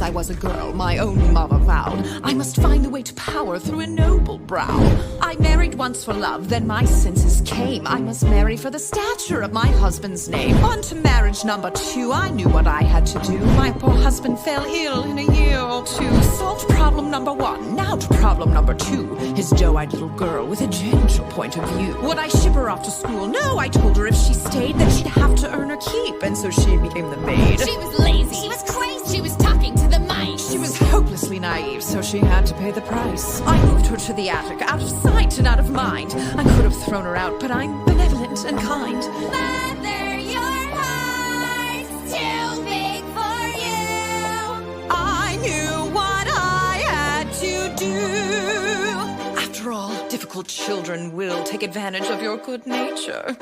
I was a girl, my own mother vowed I must find the way to power through a noble brow. I married once for love, then my senses came. I must marry for the stature of my husband's name. On to marriage number 2, I knew what I had to do. My poor husband fell ill in a year or 2. Solved problem number 1, now to problem number 2. His doe-eyed little girl with a gentle point of view. Would I ship her off to school? No, I told her if she stayed that she'd have to earn her keep, and so she became the maid. She was lazy, she was crazy, she was talking to the mice. She was hopelessly naive, so she had to pay the price. I moved her to the attic, out of sight and out of mind. I could have thrown her out, but I'm benevolent and kind. Mother, your heart's too big for you. I knew what I had to do. After all, difficult children will take advantage of your good nature.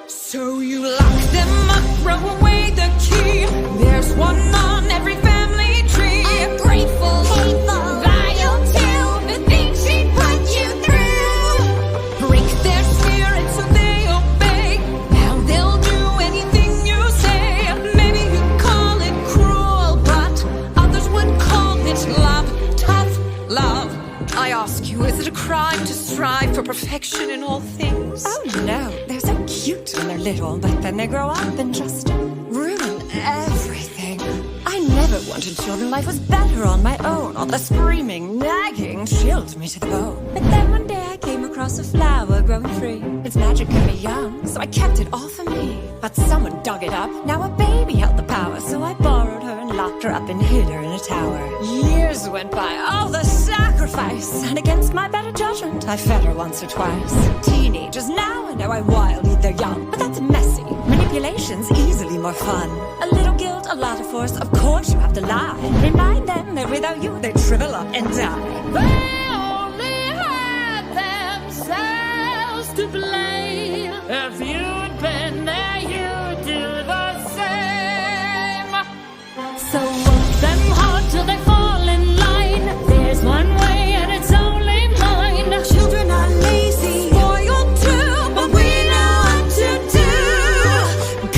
So you lock them up, throw away the key. There's one on every family tree. Ungrateful, hateful, vile too. The things she put you through. Break their spirit so they obey. Now they'll do anything you say. Maybe you call it cruel, but others would call it love. Tough love. I ask you, is it a crime to strive for perfection in all things? Oh no, they're so cute when they're little, but then they grow up and just ruin everything. I never wanted children, life was better on my own. All the screaming, nagging chilled me to the bone. But then one day I came across a flower growing free. Its magic kept me young, so I kept it all for me. But someone dug it up, now a baby held the power. So I borrowed her and locked her up and hid her in a tower. Years went by, all the sacrifice, and against my better judgment, I fed her once or twice. Teenagers now, I know I wild eat their young, but that's messy. Manipulation's easily more fun. A little guilt, a lot of force, of course you have to lie. Remind them that without you, they shrivel up and die. They only had themselves to blame. If you'd been there, you'd do the same. So work them hard till they fall in line. There's one way and it's only mine. Children are lazy, spoiled too, but we know what to do.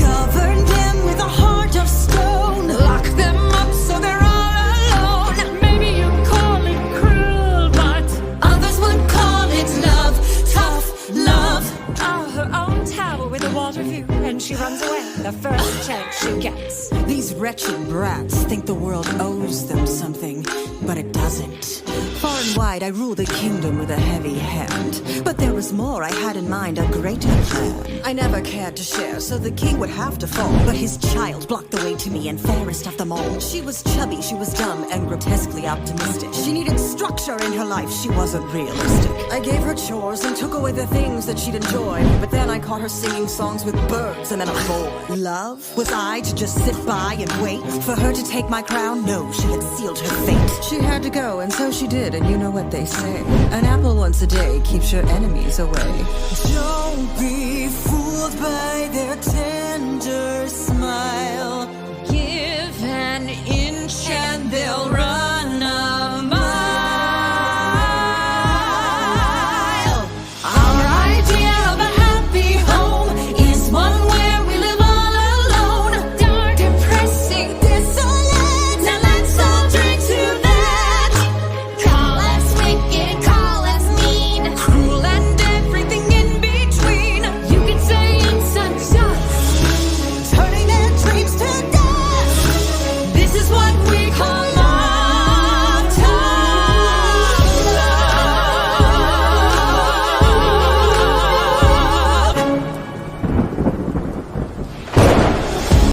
Govern them with a heart of stone. Lock them up so they're all alone. Maybe you call it cruel, but Others would call it love, tough love. Oh, her own tower with a water view, and she runs away the first chance she gets. These wretched brats think the world owes them something, but it doesn't. Far and wide I rule the kingdom with a heavy hand, but there was more I had in mind, a greater plan. I never cared to share, so the king would have to fall, but his child blocked the way to me, and fairest of them all. She was chubby, she was dumb, and grotesquely optimistic. She needed structure in her life, she wasn't realistic. I gave her chores and took away the things that she'd enjoy, but then I caught her singing songs with birds and then a boy. Love? Was I to just sit by and wait for her to take my crown? No, she had sealed her fate. She had to go, and so she did, and you know what they say. An apple once a day keeps your enemies away. Don't be fooled by their tender